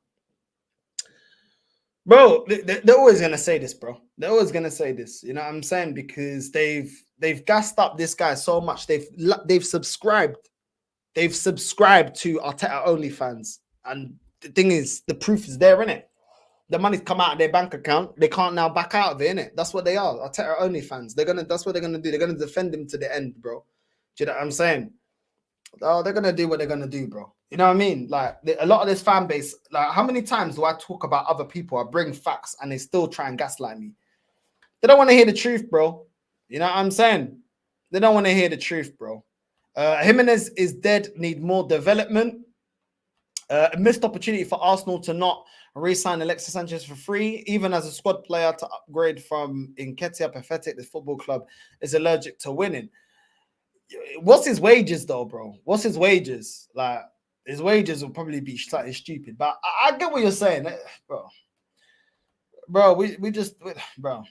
Bro, they're always going to say this, bro. They're always going to say this, you know what I'm saying? Because they've gassed up this guy so much. They've subscribed to Arteta OnlyFans. And the thing is, the proof is there, innit? The money's come out of their bank account. They can't now back out of it, innit? That's what they are. Arteta OnlyFans. That's what they're gonna do. They're gonna defend him to the end, bro. Do you know what I'm saying? Oh, they're gonna do what they're gonna do, bro. You know what I mean? Like a lot of this fan base. Like, how many times do I talk about other people? I bring facts, and they still try and gaslight me. They don't want to hear the truth, bro. You know what I'm saying? They don't want to hear the truth, bro. Jimenez is dead. Need more development. A missed opportunity for Arsenal to not re-sign Alexis Sanchez for free, even as a squad player, to upgrade from Nketiah. Pathetic. This football club is allergic to winning. What's his wages, though, bro? What's his wages? Like, his wages will probably be slightly stupid, but I get what you're saying, bro. Bro, bro,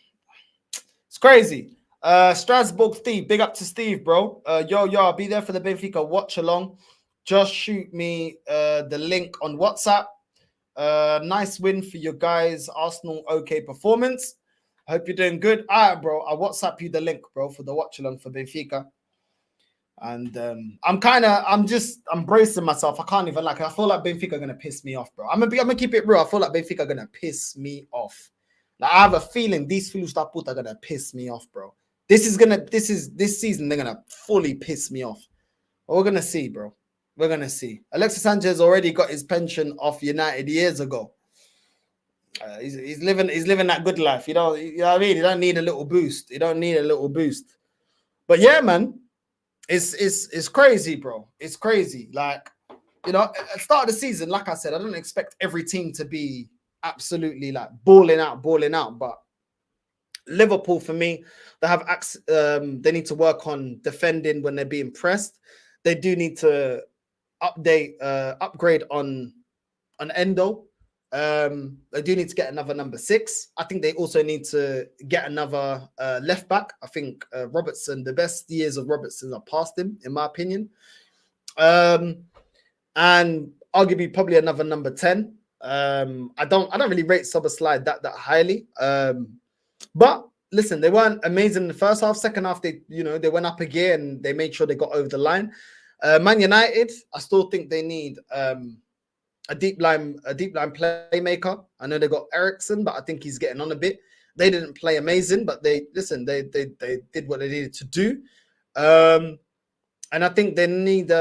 it's crazy. Strasbourg Steve, big up to Steve, bro. Yo, I'll be there for the Benfica watch along. Just shoot me the link on WhatsApp. Nice win for you guys. Arsenal, okay performance. I hope you're doing good. All right, bro. I'll WhatsApp you the link, bro, for the watch along for Benfica. And I'm bracing myself. I can't even I feel like Benfica are gonna piss me off, bro. I'm gonna keep it real. I feel like Benfica are gonna piss me off. Like, I have a feeling these Filus that put are gonna piss me off, bro. This season they're gonna fully piss me off. But we're gonna see, bro. We're gonna see. Alexis Sanchez already got his pension off United years ago. He's living that good life. You know what I mean? He don't need a little boost. But yeah, man, it's crazy, bro. It's crazy. Like, you know, at the start of the season, like I said, I don't expect every team to be absolutely like balling out. But Liverpool, for me, they need to work on defending when they're being pressed. They do need to upgrade on Endo. They do need to get another number 6. I think they also need to get another left back. I think Robertson, the best years of Robertson are past him, in my opinion. And arguably probably another number 10. I don't really rate Szoboszlai that highly. But listen, they weren't amazing in the first half. Second half, they went up a gear and they made sure they got over the line. Man United, I still think they need a deep line playmaker. I know they got Eriksen, but I think he's getting on a bit. They didn't play amazing, but they did what they needed to do. And I think they need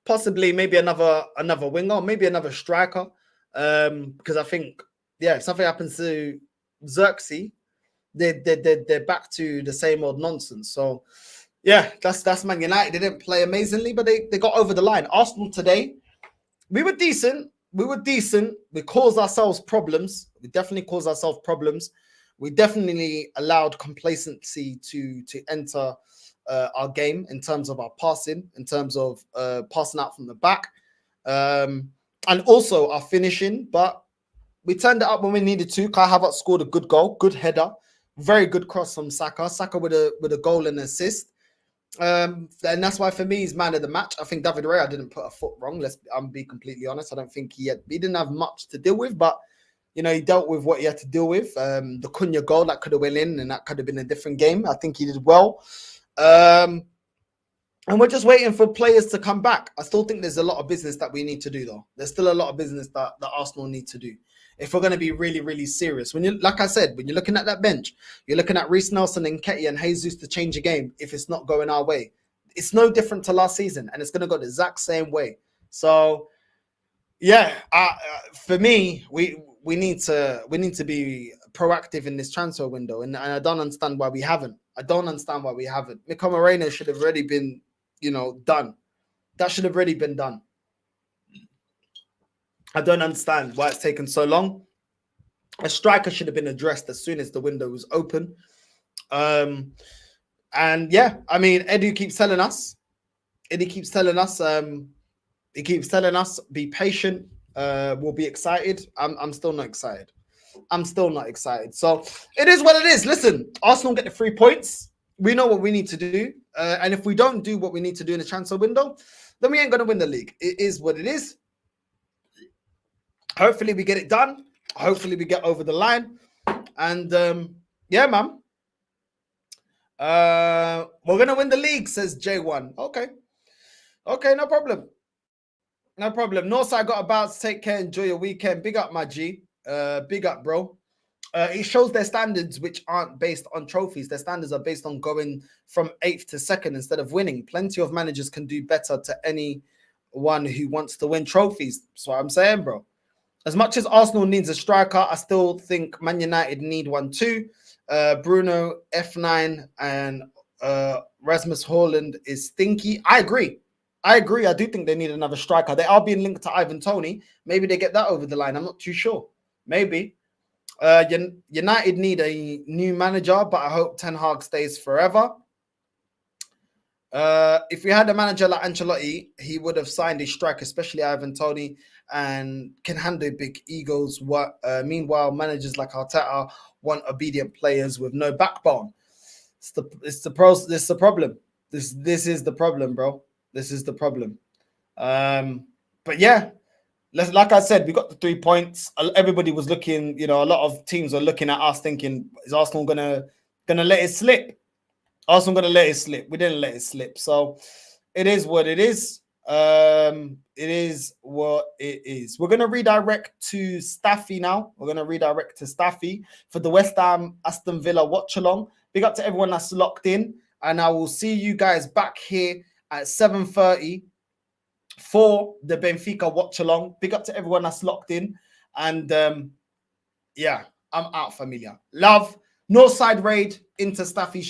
possibly maybe another winger, maybe another striker. Because I think, if something happens to Xerxes, they're back to the same old nonsense. So yeah, that's Man United. They didn't play amazingly, but they got over the line. Arsenal today, we were decent. We caused ourselves problems. We definitely caused ourselves problems. We definitely allowed complacency to enter our game in terms of our passing, in terms of passing out from the back, and also our finishing. But we turned it up when we needed to. Kai Havertz scored a good goal, good header, very good cross from Saka. Saka with a goal and assist. And that's why for me he's man of the match. I think David Raya didn't put a foot wrong. I'm be completely honest. I don't think he didn't have much to deal with, but you know, he dealt with what he had to deal with. The Cunha goal that could have went in and that could have been a different game. I think he did well. And we're just waiting for players to come back. I still think there's a lot of business that we need to do, though. There's still a lot of business that Arsenal need to do if we're going to be really, really serious. Like I said, when you're looking at that bench, you're looking at Reece Nelson and Nketiah and Jesus to change a game if it's not going our way. It's no different to last season, and it's going to go the exact same way. So, yeah, for me, we need to be proactive in this transfer window, and I don't understand why we haven't. Miko Moreno should have already been, done. That should have already been done. I don't understand why it's taken so long. A striker should have been addressed as soon as the window was open. And yeah, I mean, Edu keeps telling us, be patient. We'll be excited. I'm still not excited. So it is what it is. Listen, Arsenal get the 3 points. We know what we need to do. And if we don't do what we need to do in the transfer window, then we ain't going to win the league. It is what it is. Hopefully we get it done. Hopefully we get over the line. And yeah, man. We're going to win the league, says J1. Okay, no problem. Northside got about to take care. Enjoy your weekend. Big up, my G. Big up, bro. It shows their standards, which aren't based on trophies. Their standards are based on going from 8th to 2nd instead of winning. Plenty of managers can do better to anyone who wants to win trophies. That's what I'm saying, bro. As much as Arsenal needs a striker, I still think Man United need one too. Bruno, F9, and Rasmus Haaland is stinky. I agree. I do think they need another striker. They are being linked to Ivan Toney. Maybe they get that over the line. I'm not too sure. Maybe. United need a new manager, but I hope Ten Hag stays forever. If we had a manager like Ancelotti, he would have signed a striker, especially Ivan Toney, and can handle big egos. Meanwhile, managers like Arteta want obedient players with no backbone. This is the problem. This is the problem, bro. This is the problem. But yeah, like I said, we got the 3 points. Everybody was looking, you know, a lot of teams are looking at us thinking, is Arsenal gonna let it slip? Arsenal gonna let it slip. We didn't let it slip. So it is what it is. It is what it is. We're gonna redirect to Staffy now. We're gonna redirect to Staffy for the West Ham Aston Villa watch along. Big up to everyone that's locked in, and I will see you guys back here at 7:30 for the Benfica watch along. Big up to everyone that's locked in, and yeah, I'm out, familia. Love. Northside raid into Staffy's